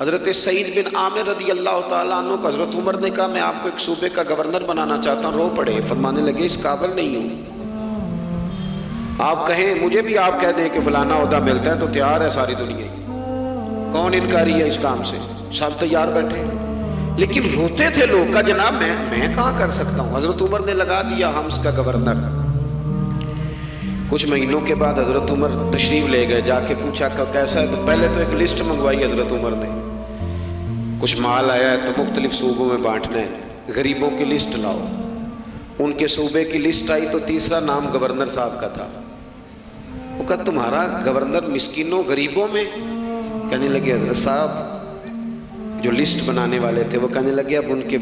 حضرت سعید بن عامر رضی اللہ تعالیٰ عنہ کو حضرت عمر نے کہا میں آپ کو ایک صوبے کا گورنر بنانا چاہتا ہوں، رو پڑے، فرمانے لگے اس قابل نہیں ہوں، آپ کہیں مجھے بھی آپ کہہ دیں کہ فلانا عہدہ ملتا ہے تو تیار ہے ساری دنیا، کون انکاری ہے اس کام سے، سب تیار بیٹھے، لیکن روتے تھے لوگ کا جناب میں کہاں کر سکتا ہوں۔ حضرت عمر نے لگا دیا حمص کا گورنر۔ کچھ مہینوں کے بعد حضرت عمر تشریف لے گئے، جا کے پوچھا کہ کیسا ہے، تو پہلے تو ایک لسٹ منگوائی حضرت عمر نے، کچھ مال آیا ہے تو مختلف صوبوں میں بانٹنا ہے، غریبوں کی لسٹ لاؤ۔ ان کے صوبے کی لسٹ آئی تو تیسرا نام گورنر صاحب کا تھا۔ وہ کہا تمہارا گورنر مسکینوں غریبوں میں؟ کہنے لگے حضرت صاحب جو لسٹ بنانے والے تھے وہ کہنے لگے اب ان کے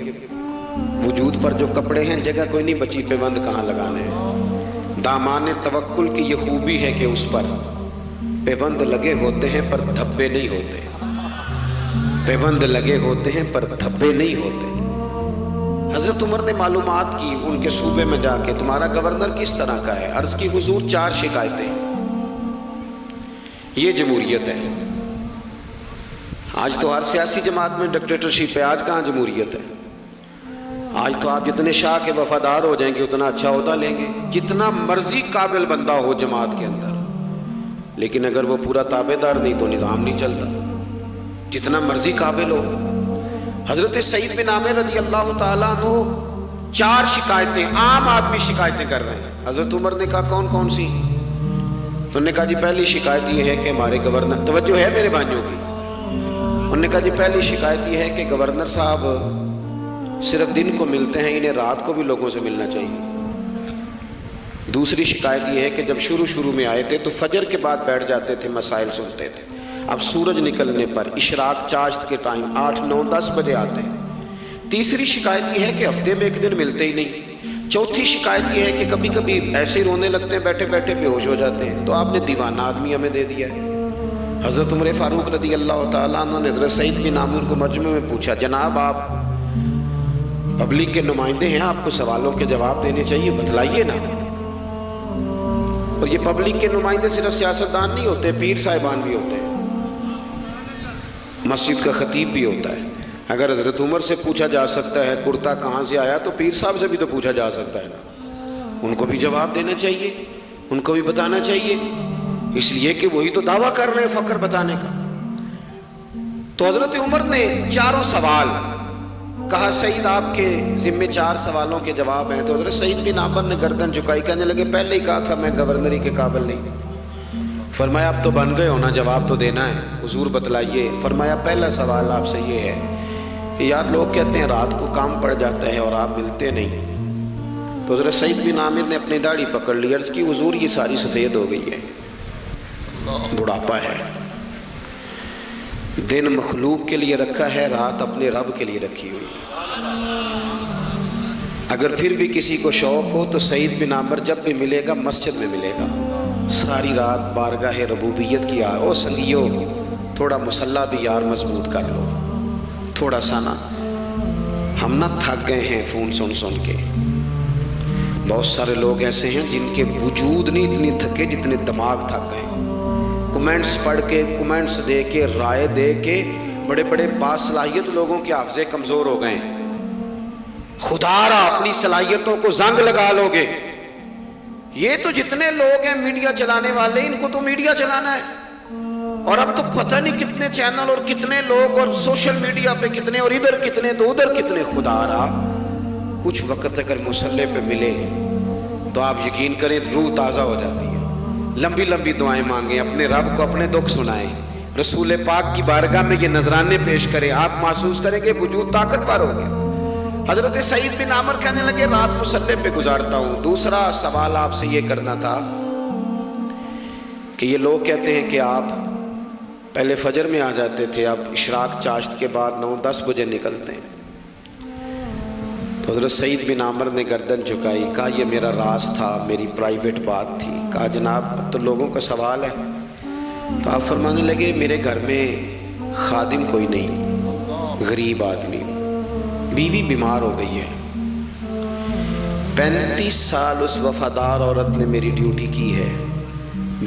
وجود پر جو کپڑے ہیں جگہ کوئی نہیں بچی، پیوند کہاں لگانے ہیں۔ دامان توکل کی یہ خوبی ہے کہ اس پر پیوند لگے ہوتے ہیں پر دھبے نہیں ہوتے، پیوند لگے ہوتے ہیں پر دھبے نہیں ہوتے۔ حضرت عمر نے معلومات کی ان کے صوبے میں جا کے، تمہارا گورنر کس طرح کا ہے؟ عرض کی حضور 4 شکایتیں۔ یہ جمہوریت ہے؟ آج تو ہر سیاسی جماعت میں ڈکٹیٹرشپ ہے، آج کہاں جمہوریت ہے؟ آج تو آپ جتنے شاہ کے وفادار ہو جائیں گے اتنا اچھا عہدہ لیں گے، جتنا مرضی قابل بندہ ہو جماعت کے اندر، لیکن اگر وہ پورا تابع دار نہیں تو نظام نہیں چلتا، جتنا مرضی قابل ہو۔ حضرت سعید بن عامر رضی اللہ تعالیٰ عنہ 4 شکایتیں، عام آدمی شکایتیں کر رہے ہیں۔ حضرت عمر نے کہا کون کون سی؟ انہوں نے کہا جی پہلی شکایت یہ ہے کہ ہمارے گورنر، توجہ ہے میرے بھائیوں کی، انہوں نے کہا جی پہلی شکایت یہ ہے کہ گورنر صاحب صرف دن کو ملتے ہیں، انہیں رات کو بھی لوگوں سے ملنا چاہیے۔ دوسری شکایت یہ ہے کہ جب شروع میں آئے تھے تو فجر کے بعد بیٹھ جاتے تھے، مسائل سنتے تھے، اب سورج نکلنے پر اشراق چاشت کے ٹائم 8 9 10 بجے آتے ہیں۔ تیسری شکایت یہ ہے کہ ہفتے میں ایک دن ملتے ہی نہیں۔ چوتھی شکایت یہ ہے کہ کبھی کبھی ایسے ہی رونے لگتے ہیں، بیٹھے بیٹھے بے ہوش ہو جاتے ہیں، تو آپ نے دیوانہ آدمی ہمیں دے دیا ہے۔ حضرت عمر فاروق رضی اللہ تعالیٰ عنہ نے حضرت سعید بن عامر کو مجمع میں پوچھا جناب آپ پبلک کے نمائندے ہیں، آپ کو سوالوں کے جواب دینے چاہیے، بتلائیے نا۔ اور یہ پبلک کے نمائندے صرف سیاستدان نہیں ہوتے، پیر صاحبان بھی ہوتے ہیں، مسجد کا خطیب بھی ہوتا ہے۔ اگر حضرت عمر سے پوچھا جا سکتا ہے کرتا کہاں سے آیا تو پیر صاحب سے بھی تو پوچھا جا سکتا ہے نا، ان کو بھی جواب دینا چاہیے، ان کو بھی بتانا چاہیے، اس لیے کہ وہی تو دعویٰ کر رہے ہیں فخر بتانے کا۔ تو حضرت عمر نے 4 سوال کہا سعید آپ کے ذمے 4 سوالوں کے جواب ہیں، تو حضرت سعید بن عامر نے گردن جھکائی، کہنے لگے پہلے ہی کہا تھا میں گورنری کے قابل نہیں۔ فرمایا اب تو بن گئے ہونا، جواب تو دینا ہے، حضور بتلائیے۔ فرمایا پہلا سوال آپ سے یہ ہے کہ یار لوگ کہتے ہیں رات کو کام پڑ جاتا ہے اور آپ ملتے نہیں۔ تو حضرت سعید بن عامر نے اپنی داڑھی پکڑ لی، عرض کی حضور یہ ساری سفید ہو گئی ہے، بڑھاپا ہے، دن مخلوق کے لیے رکھا ہے، رات اپنے رب کے لیے رکھی ہوئی ہے۔ اگر پھر بھی کسی کو شوق ہو تو سعید بن عامر جب بھی ملے گا مسجد میں ملے گا، ساری رات بارگاہ ربوبیت کی او سنگیو تھوڑا مسلح بھی یار مضبوط کر لو، تھوڑا سا نا، ہم نہ تھک گئے ہیں فون سن کے۔ بہت سارے لوگ ایسے ہیں جن کے وجود نہیں اتنی تھکے جتنے دماغ تھک گئے، کمنٹس پڑھ کے، کمنٹس دے کے، رائے دے کے، بڑے بڑے باصلاحیت لوگوں کے حافظے کمزور ہو گئے ہیں۔ خدا را اپنی صلاحیتوں کو زنگ لگا لو گے۔ یہ تو جتنے لوگ ہیں میڈیا چلانے والے، ان کو تو میڈیا چلانا ہے، اور اب تو پتہ نہیں کتنے چینل اور کتنے لوگ اور سوشل میڈیا پہ کتنے، اور ادھر کتنے تو ادھر کتنے۔ خدا را کچھ وقت اگر مصلے پہ ملے تو آپ یقین کریں روح تازہ ہو جاتی ہے۔ لمبی لمبی دعائیں مانگیں، اپنے رب کو اپنے دکھ سنائیں، رسول پاک کی بارگاہ میں یہ نذرانے پیش کریں، آپ محسوس کریں گے وجود طاقتور ہو گیا۔ حضرت سعید بن عامر کہنے لگے رات مصلے پہ گزارتا ہوں۔ دوسرا سوال آپ سے یہ کرنا تھا کہ یہ لوگ کہتے ہیں کہ آپ پہلے فجر میں آ جاتے تھے، اب اشراق چاشت کے بعد 9 10 بجے نکلتے ہیں۔ تو حضرت سعید بن عامر نے گردن جھکائی، کہا یہ میرا راز تھا، میری پرائیویٹ بات تھی۔ کہا جناب اب تو لوگوں کا سوال ہے۔ تو آپ فرمانے لگے میرے گھر میں خادم کوئی نہیں، غریب آدمی، بیوی بیمار ہو گئی ہے، 35 سال اس وفادار عورت نے میری ڈیوٹی کی ہے،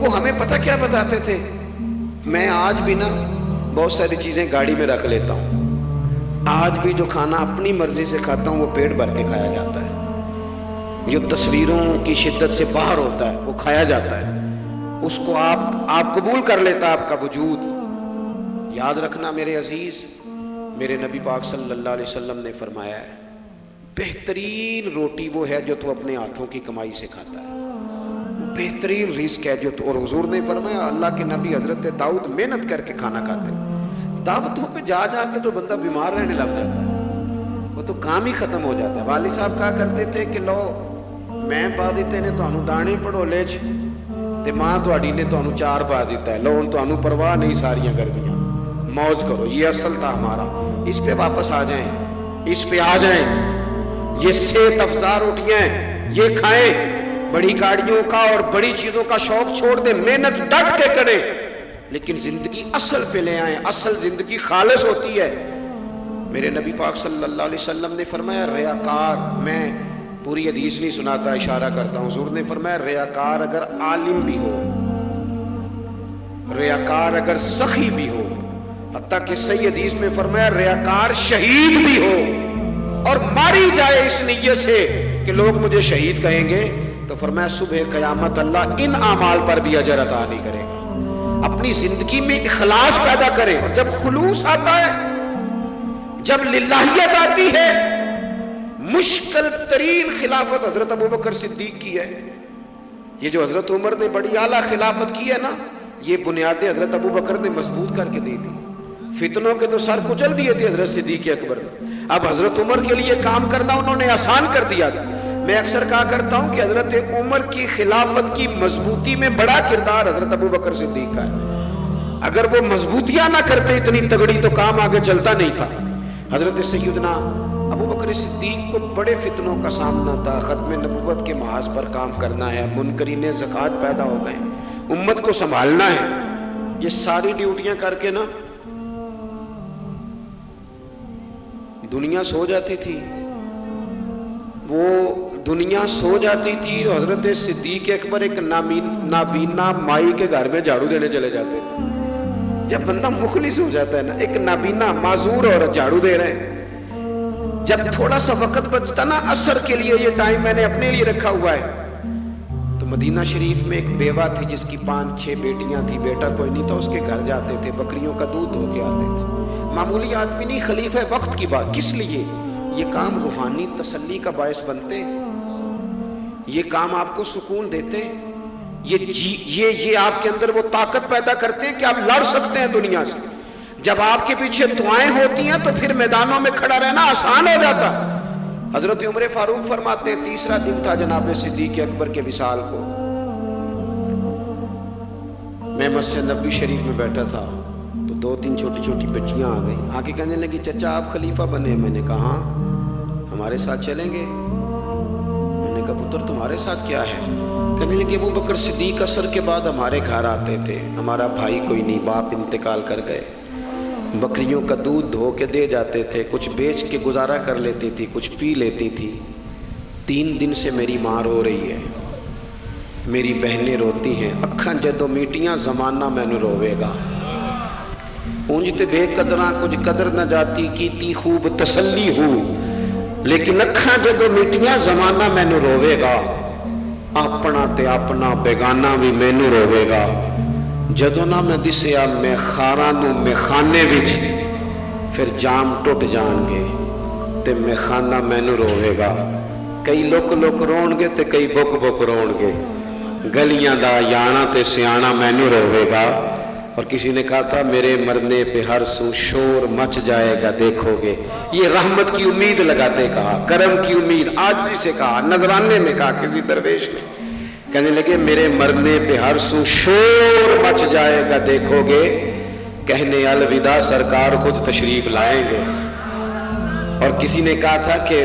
وہ ہمیں پتہ کیا بتاتے تھے؟ میں آج بھی نا بہت ساری چیزیں گاڑی میں رکھ لیتا ہوں، آج بھی جو کھانا اپنی مرضی سے کھاتا ہوں وہ پیٹ بھر کے کھایا جاتا ہے، جو تصویروں کی شدت سے باہر ہوتا ہے وہ کھایا جاتا ہے، اس کو آپ قبول کر لیتا ہے آپ کا وجود۔ یاد رکھنا میرے عزیز، میرے نبی پاک صلی اللہ علیہ وسلم نے فرمایا ہے بہترین روٹی وہ ہے جو تو اپنے ہاتھوں کی کمائی سے کھاتا ہے، بہترین رزق ہے جو تو، اور حضور نے فرمایا اللہ کے نبی حضرت داؤد محنت کر کے کھانا کھاتے ہیں، دعوتوں پہ جا کے تو بندہ بیمار رہنے لگ جاتا ہے، وہ تو کام ہی ختم ہو جاتا ہے۔ والد صاحب کہا کرتے تھے کہ لو میں پا دیتے نے تانوں دانے پڑھولے چ تے ماں تہاڈی نے تانوں چار پا دیتا ہے، لو ہن تانوں پرواہ نہیں ساریاں گرمیاں، موج کرو۔ یہ اصل تھا ہمارا، اس پہ واپس آ جائیں، اس پہ آ جائیں، یہ صحت افزا روٹیاں ہیں، یہ کھائیں، بڑی گاڑیوں کا اور بڑی چیزوں کا شوق چھوڑ دیں، محنت ڈٹ کے کریں، لیکن زندگی اصل پہ لے آئیں، اصل زندگی خالص ہوتی ہے۔ میرے نبی پاک صلی اللہ علیہ وسلم نے فرمایا ریاکار، میں پوری حدیث نہیں سناتا، اشارہ کرتا ہوں، حضور نے فرمایا ریاکار اگر عالم بھی ہو، ریاکار اگر سخی بھی ہو، حتیٰ کہ صحیح حدیث میں فرمایا ریاکار شہید بھی ہو اور ماری جائے اس نیت سے کہ لوگ مجھے شہید کہیں گے، تو فرمایا صبح قیامت اللہ ان اعمال پر بھی اجر عطا نہیں کرے گا۔ اپنی زندگی میں اخلاص پیدا کریں، اور جب خلوص آتا ہے، جب للہیت آتی ہے، مشکل ترین خلافت حضرت ابوبکر صدیق کی ہے، یہ جو حضرت عمر نے بڑی اعلیٰ خلافت کی ہے نا، یہ بنیادیں حضرت ابوبکر نے مضبوط کر کے دی تھی، فتنوں کے تو سر کچل دیے تھے حضرت صدیق اکبر نے، اب حضرت عمر کے لیے کام کرنا انہوں نے آسان کر دیا تھا۔ میں اکثر کہا کرتا ہوں کہ حضرت عمر کی خلافت کی مضبوطی میں بڑا کردار حضرت ابوبکر صدیق کا ہے، اگر وہ مضبوطیاں نہ کرتے اتنی تگڑی تو کام آگے چلتا نہیں تھا۔ حضرت سیدنا ابوبکر صدیق کو بڑے فتنوں کا سامنا تھا، ختم نبوت کے محاذ پر کام کرنا ہے، منکرین زکوٰۃ پیدا ہو گئے، امت کو سنبھالنا ہے، یہ ساری ڈیوٹیاں کر کے نا دنیا سو جاتی تھی، وہ دنیا سو جاتی تھی، اور حضرت صدیق اکبر ایک نابینا مائی کے گھر میں جھاڑو دینے چلے جاتے تھے۔ جب بندہ مخلص ہو جاتا ہے نا، ایک نابینا معذور عورت جھاڑو دے رہے ہیں، جب تھوڑا سا وقت بچتا نا عصر کے لیے، یہ ٹائم میں نے اپنے لیے رکھا ہوا ہے، تو مدینہ شریف میں ایک بیوہ تھی جس کی 5-6 بیٹیاں تھی، بیٹا کوئی نہیں تھا، اس کے گھر جاتے تھے، بکریوں کا دودھ دھو کے آتے تھے، معمولی آدمی نہیں، خلیفہ وقت کی بات، کس لیے؟ یہ کام روحانی تسلی کا باعث بنتے، یہ کام آپ کو سکون دیتے، یہ آپ کے اندر وہ طاقت پیدا کرتے ہیں کہ آپ لڑ سکتے ہیں دنیا سے۔ جب آپ کے پیچھے دعائیں ہوتی ہیں تو پھر میدانوں میں کھڑا رہنا آسان ہو جاتا۔ حضرت عمر فاروق فرماتے ہیں تیسرا دن تھا جناب صدیق اکبر کے وصال کو، میں مسجد نبوی شریف میں بیٹھا تھا تو 2-3 چھوٹی چھوٹی بچیاں آ گئیں، آ کے کہنے لگی چچا آپ خلیفہ بنے؟ میں نے کہا ہاں، ہمارے ساتھ چلیں گے؟ میں نے کہا پتر تمہارے ساتھ کیا ہے؟ کہنے لگے ابوبکر صدیق عصر کے بعد ہمارے گھر آتے تھے، ہمارا بھائی کوئی نہیں، باپ انتقال کر گئے، بکریوں کا دودھ دھو کے دے جاتے تھے، کچھ بیچ کے گزارا کر لیتی تھی، کچھ پی لیتی تھی، 3 دن سے میری ماں رو رہی ہے، میری بہنیں روتی ہیں، اکھاں جدوں میٹیاں زمانہ مینوں روے گا، اونج تے بے قدراں کچھ قدر نہ جاتی، کیتی خوب تسلی ہو، لیکن اکھاں جدوں میٹیاں زمانہ مینوں روے گا، اپنا تے اپنا بیگانہ بھی مینوں روے گا، جدوں نہ میں دسیا میں خاراں نوں میں خانے وچ، پھر جام ٹوٹ جان گے تے میں خانہ مینوں روے گا، کئی لک لک رون گے تے کئی بک بک رون گے، گلیاں دا یانا تے سیانا مینوں روے گا۔ اور کسی نے کہا تھا میرے مرنے پہ ہر سو شور مچ جائے گا دیکھو گے، یہ رحمت کی امید لگاتے کہا، کرم کی امید، آجزی سے کہا، نذرانے میں کہا کسی درویش نے، کہنے لگے میرے مرنے پہ ہر سو شور مچ جائے گا دیکھو گے، کہنے الوداع سرکار خود تشریف لائیں گے۔ اور کسی نے کہا تھا کہ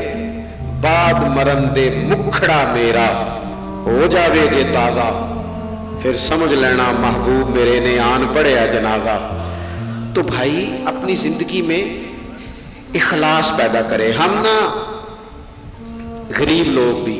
بعد مرندے مکھڑا میرا ہو جاوے جے تازہ، پھر سمجھ لینا محبوب میرے نے آن پڑیا جنازہ۔ تو بھائی اپنی زندگی میں اخلاص پیدا کرے، ہم نا غریب لوگ بھی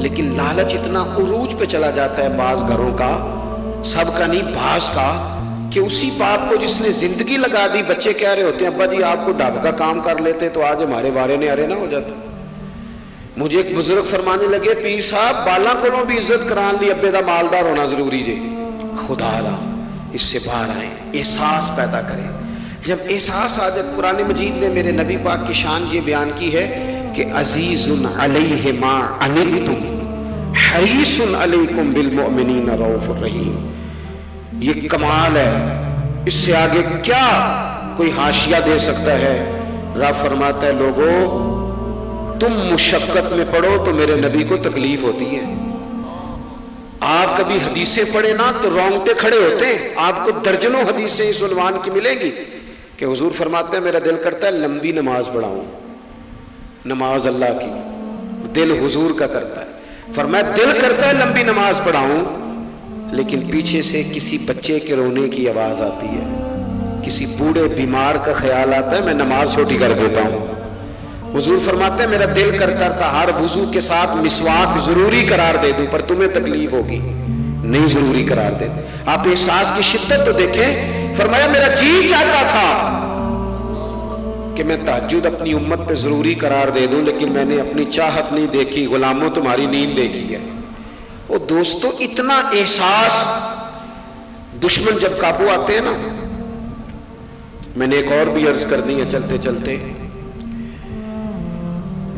لیکن لالچ اتنا عروج پہ چلا جاتا ہے بعض گھروں کا، سب کا نہیں بعض کا، کہ اسی باپ کو جس نے زندگی لگا دی، بچے کہہ رہے ہوتے ہیں ابا جی آپ کو ڈھب کا کام کر لیتے تو آج ہمارے وارے نعرے نہ ہو جاتا۔ مجھے ایک بزرگ فرمانے لگے پیر صاحب بالاں کو بھی عزت کران لی ابے دا مالدار ہونا ضروری جے۔ خدا را اس سے باہر آئیں، احساس پیدا کریں۔ جب احساس آ جائے، قرآن مجید نے میرے نبی پاک کی شان یہ بیان کی ہے کہ عزیز علیہ ما عنتم حریص علیکم بالمؤمنین رؤوف الرحیم۔ یہ کمال ہے، اس سے آگے کیا کوئی حاشیہ دے سکتا ہے؟ رب فرماتا ہے لوگوں تم مشقت میں پڑھو تو میرے نبی کو تکلیف ہوتی ہے۔ آپ کبھی حدیثیں پڑھیں نا تو رونگٹے کھڑے ہوتے ہیں۔ آپ کو درجنوں حدیثیں اس عنوان کی ملیں گی کہ حضور فرماتے ہیں میرا دل کرتا ہے لمبی نماز پڑھاؤں، نماز اللہ کی، دل حضور کا کرتا ہے۔ فرمایا دل کرتا ہے لمبی نماز پڑھاؤں، لیکن پیچھے سے کسی بچے کے رونے کی آواز آتی ہے، کسی بوڑھے بیمار کا خیال آتا ہے، میں نماز چھوٹی کر دیتا ہوں۔ حضور فرماتے ہیں میرا دل کرتا تھا ہر وضو کے ساتھ مسواک ضروری قرار دے دوں، پر تمہیں تکلیف ہوگی، نہیں ضروری قرار دے دوں۔ آپ احساس کی شدت تو دیکھیں۔ فرمایا میرا جی چاہتا تھا کہ میں تہجد اپنی امت پہ ضروری قرار دے دوں، لیکن میں نے اپنی چاہت نہیں دیکھی، غلاموں تمہاری نیند دیکھی ہے۔ وہ دوستو اتنا احساس، دشمن جب قابو آتے ہیں نا، میں نے ایک اور بھی عرض کر دی ہے چلتے چلتے،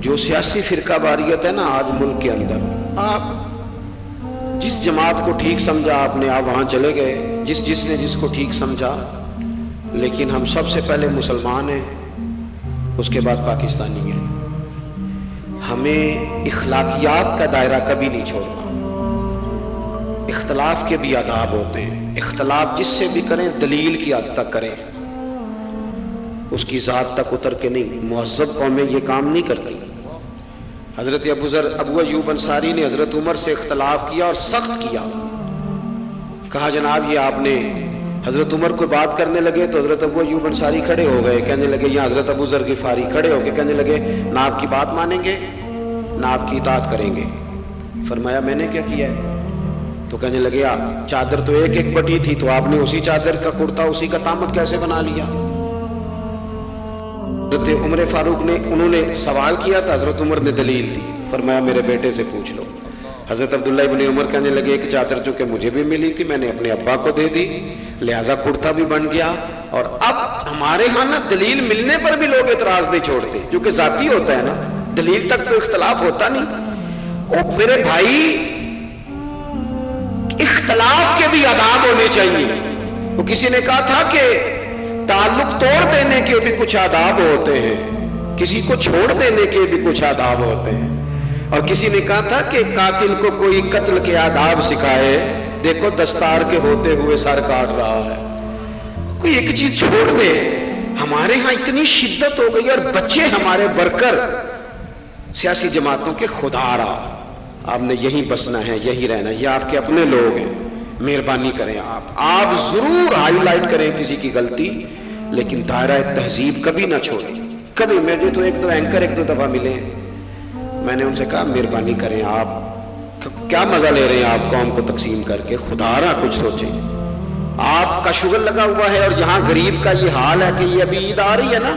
جو سیاسی فرقہ واریت ہے نا آج ملک کے اندر، آپ جس جماعت کو ٹھیک سمجھا آپ نے، آپ وہاں چلے گئے، جس نے جس کو ٹھیک سمجھا، لیکن ہم سب سے پہلے مسلمان ہیں، اس کے بعد پاکستانی ہیں۔ ہمیں اخلاقیات کا دائرہ کبھی نہیں چھوڑنا۔ اختلاف کے بھی آداب ہوتے ہیں، اختلاف جس سے بھی کریں دلیل کی حد تک کریں، اس کی ذات تک اتر کے نہیں۔ مہذب قومیں یہ کام نہیں کرتی۔ حضرت ابو ایوب انصاری نے حضرت عمر سے اختلاف کیا اور سخت کیا، کہا جناب یہ آپ نے، حضرت عمر کو بات کرنے لگے تو حضرت ابو ایوب انصاری کھڑے ہو گئے، کہنے لگے یا حضرت ابو ذر غفاری کھڑے ہو کے کہنے لگے نہ آپ کی بات مانیں گے نہ آپ کی اطاعت کریں گے۔ فرمایا میں نے کیا کیا ہے؟ تو کہنے لگے چادر تو ایک ایک بٹی تھی، تو آپ نے اسی چادر کا کرتا اسی کا تامت کیسے بنا لیا؟ حضرت عمر فاروق نے، انہوں نے سوال کیا تھا، حضرت عمر نے دلیل دی، فرمایا میرے بیٹے سے پوچھ لو۔ حضرت عبداللہ ابن عمر کہنے لگے ایک چادر جو کہ مجھے بھی ملی تھی میں نے اپنے ابا کو دے دی، لہذا کرتا بھی بن گیا۔ اور اب ہمارے ہاں نا دلیل ملنے پر بھی لوگ اعتراض نہیں چھوڑتے، جو کہ ذاتی ہوتا ہے نا، دلیل تک تو اختلاف ہوتا نہیں۔ او میرے بھائی، اختلاف کے بھی آداب ہونے چاہیے۔ وہ کسی نے کہا تھا کہ تعلق توڑ دینے کے بھی کچھ آداب ہوتے ہیں، کسی کو چھوڑ دینے کے بھی کچھ آداب ہوتے ہیں، اور کسی نے کہا تھا کہ قاتل کو کوئی قتل کے آداب سکھائے، دیکھو دستار کے ہوتے ہوئے سر کاٹ رہا ہے۔ کوئی ایک چیز چھوڑ دے۔ ہمارے ہاں اتنی شدت ہو گئی، اور بچے ہمارے ورکر سیاسی جماعتوں کے، خدا را آپ نے یہیں بسنا ہے، یہی رہنا، یہ آپ کے اپنے لوگ ہیں، مہربانی کریں آپ ضرور ہائی لائٹ کریں کسی کی غلطی، لیکن دائرہ تہذیب کبھی نہ چھوڑیں۔ کبھی مجھے تو ایک دو اینکر ایک دو دفعہ ملے، میں نے ان سے کہا مہربانی کریں، آپ کیا مزہ لے رہے ہیں آپ قوم کو تقسیم کر کے، خدا را کچھ سوچیں۔ آپ کا شغل لگا ہوا ہے، اور یہاں غریب کا یہ حال ہے کہ یہ ابھی عید آ رہی ہے نا،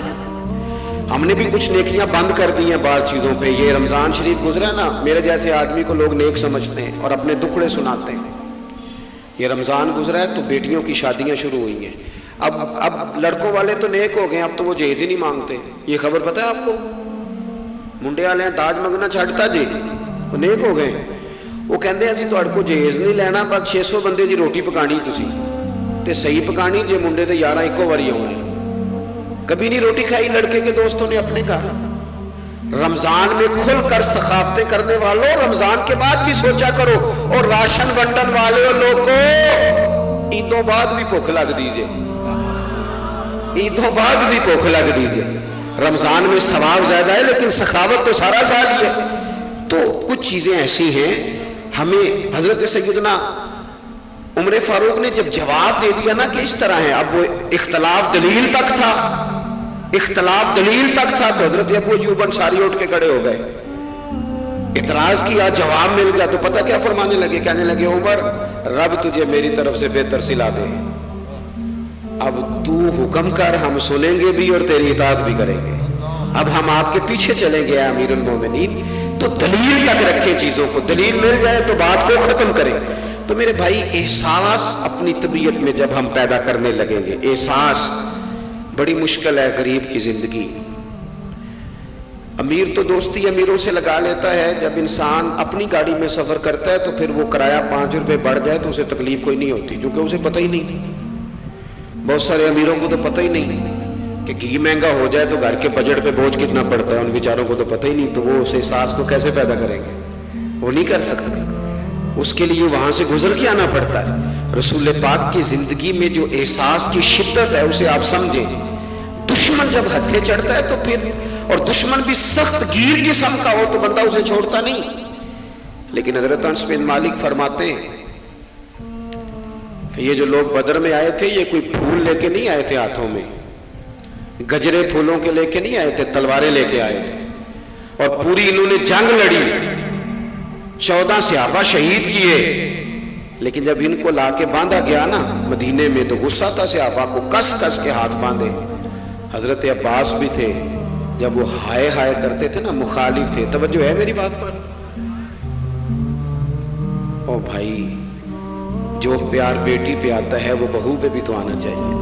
ہم نے بھی کچھ نیکیاں بند کر دی ہیں بعض چیزوں پہ۔ یہ رمضان شریف گزرا نا، میرے جیسے آدمی کو لوگ نیک سمجھتے ہیں اور اپنے دکھڑے سناتے ہیں۔ یہ رمضان گزرا ہے تو بیٹیوں کی شادیاں شروع ہوئی ہیں۔ اب لڑکوں والے تو نیک ہو گئے، اب تو وہ جہیز ہی نہیں مانگتے۔ یہ خبر پتہ ہے آپ کو؟ منڈے والے ہیں داج منگنا چھڈتا جی، وہ نیک ہو گئے۔ وہ کہندے اسی تہاڈے کو جہیز نہیں لینا، بس 600 بندے دی روٹی پکانی تسی تے صحیح پکانی جے منڈے دے 11 ایکو واری آਉਣਾ ہے۔ کبھی نہیں روٹی کھائی لڑکے کے دوستوں نے اپنے گھر۔ رمضان میں کھل کر سخاوتیں کرنے والوں، رمضان کے بعد بھی سوچا کرو، اور راشن بنڈن والے لوگ کو عیدوں بعد بھی بھوک لگ دیجئے، عیدوں بعد بھی بھوک لگ دیجئے۔ رمضان میں ثواب زیادہ ہے لیکن سخاوت تو سارا سال ہی ہے۔ تو کچھ چیزیں ایسی ہیں، ہمیں حضرت سیدنا عمر فاروق نے جب جواب دے دیا نا کہ اس طرح ہے، اب وہ اختلاف دلیل تک تھا، اختلاف دلیل تک تھا، تو حضرت ابو ایوب انصاری اٹھ کے کھڑے ہو گئے۔ اعتراض کیا، جواب مل گیا تو پتہ کیا فرمانے لگے؟ کہنے لگے عمر رب تجھے میری طرف سے بہتر سلا دے، اب تو حکم کر، ہم سنیں گے بھی اور تیری اطاعت بھی کریں گے، اب ہم آپ کے پیچھے چلیں گے امیر المومنین۔ تو دلیل تک رکھیں چیزوں کو، دلیل مل جائے تو بات کو ختم کریں۔ تو میرے بھائی احساس اپنی طبیعت میں جب ہم پیدا کرنے لگیں گے، احساس بڑی مشکل ہے غریب کی زندگی۔ امیر تو دوستی امیروں سے لگا لیتا ہے، جب انسان اپنی گاڑی میں سفر کرتا ہے تو پھر وہ کرایہ 5 روپے بڑھ جائے تو اسے تکلیف کوئی نہیں ہوتی، کیونکہ اسے پتہ ہی نہیں۔ بہت سارے امیروں کو تو پتہ ہی نہیں کہ گھی مہنگا ہو جائے تو گھر کے بجٹ پہ بوجھ کتنا پڑتا ہے، ان بیچاروں کو تو پتہ ہی نہیں، تو وہ اس احساس کو کیسے پیدا کریں گے؟ وہ نہیں کر سکتے، اس کے لیے وہاں سے گزر کے آنا پڑتا ہے۔ رسول پاک کی زندگی میں جو احساس کی شدت ہے اسے آپ سمجھیں۔ دشمن جب ہتھے چڑھتا ہے تو پھر، اور دشمن بھی سخت گیر قسم کا ہو تو بندہ اسے چھوڑتا نہیں۔ لیکن حضرت انس بن مالک فرماتے ہیں کہ یہ جو لوگ بدر میں آئے تھے یہ کوئی پھول لے کے نہیں آئے تھے ہاتھوں میں، گجرے پھولوں کے لے کے نہیں آئے تھے، تلواریں لے کے آئے تھے، اور پوری انہوں نے جنگ لڑی، 14 صحابہ شہید کیے۔ لیکن جب ان کو لا کے باندھا گیا نا مدینے میں تو غصہ تھا صحابہ کو، کس کس کے ہاتھ باندھے۔ حضرت عباس بھی تھے، جب وہ ہائے ہائے کرتے تھے نا مخالف تھے۔ توجہ ہے میری بات پر؟ او بھائی، جو پیار بیٹی پہ آتا ہے وہ بہو پہ بھی تو آنا چاہیے،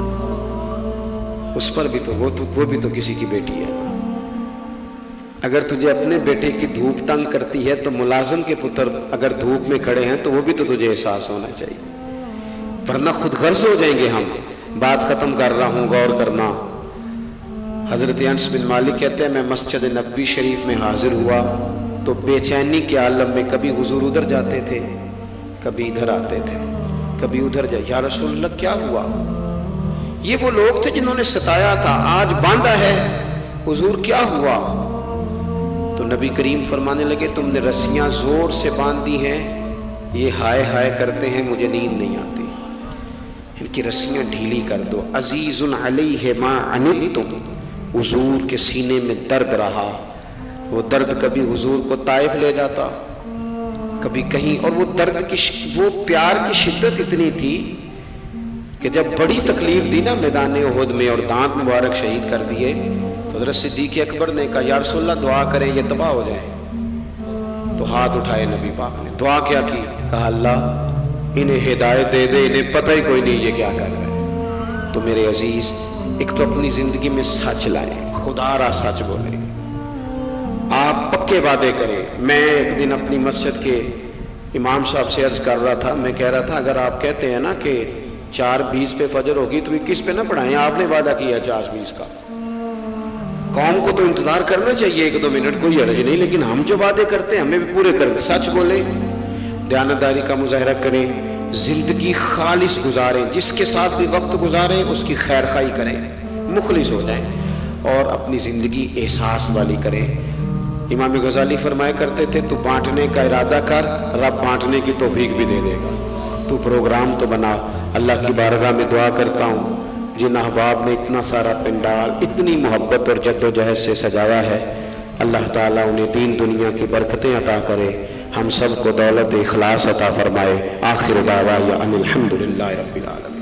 اس پر بھی تو وہ بھی تو کسی کی بیٹی ہے۔ اگر تجھے اپنے بیٹے کی دھوپ تنگ کرتی ہے تو ملازم کے پتر اگر دھوپ میں کھڑے ہیں تو وہ بھی تو تجھے احساس ہونا چاہیے، ورنہ خود غرض ہو جائیں گے ہم۔ بات ختم کر رہا ہوں، غور کرنا۔ حضرت انس بن مالک کہتے ہیں میں مسجد نبوی شریف میں حاضر ہوا تو بے چینی کے عالم میں کبھی حضور ادھر جاتے تھے، کبھی ادھر آتے تھے، کبھی ادھر جائے، یا رسول اللہ کیا ہوا؟ یہ وہ لوگ تھے جنہوں نے ستایا تھا، آج باندھا ہے، حضور کیا ہوا؟ تو نبی کریم فرمانے لگے تم نے رسیاں زور سے باندھ دی ہیں، یہ ہائے ہائے کرتے ہیں، مجھے نیند نہیں آتی، ان کی رسیاں ڈھیلی کر دو۔ عزیز علیہ ما عنتم، حضور کے سینے میں درد رہا، وہ درد کبھی حضور کو طائف لے جاتا، کبھی کہیں، اور وہ درد کی وہ پیار کی شدت اتنی تھی کہ جب بڑی تکلیف دی نا میدان احد میں اور دانت مبارک شہید کر دیے تو حضرت صدیق اکبر نے کہا یا رسول اللہ دعا کریں یہ تباہ ہو جائیں۔ تو ہاتھ اٹھائے نبی پاک نے، دعا کیا کی؟ کہا اللہ انہیں ہدایت دے دے، انہیں پتہ ہی کوئی نہیں یہ کیا کر رہے ہیں۔ تو میرے عزیز، ایک تو اپنی زندگی میں سچ لائیں، خدا را سچ بولیں، آپ پکے وعدے کریں۔ میں ایک دن اپنی مسجد کے امام صاحب سے عرض کر رہا تھا، میں کہہ رہا تھا اگر آپ کہتے ہیں نا کہ 4:20 پہ فجر ہوگی تو 21 پہ نہ پڑھائیں، آپ نے وعدہ کیا 4:20 کا، قوم کو تو انتظار کرنا چاہیے 1-2 منٹ، کوئی حرج نہیں، لیکن ہم جو وعدے کرتے ہیں ہمیں بھی پورے کر دیں، سچ بولیں، دیانتداری کا مظاہرہ کریں، زندگی خالص گزاریں، جس کے ساتھ بھی وقت گزاریں اس کی خیر خواہی کریں، مخلص ہو جائیں، اور اپنی زندگی احساس والی کریں۔ امام غزالی فرمایا کرتے تھے تو بانٹنے کا ارادہ کر، رب بانٹنے کی توفیق بھی دے دے گا، تو پروگرام تو بنا۔ اللہ کی بارگاہ میں دعا کرتا ہوں جن احباب نے اتنا سارا پنڈال اتنی محبت اور جد و جہد سے سجایا ہے، اللہ تعالیٰ انہیں دین دنیا کی برکتیں عطا کرے، ہم سب کو دولت اخلاص عطا فرمائے۔ آخر دعوانا ان الحمد للہ رب العالمین۔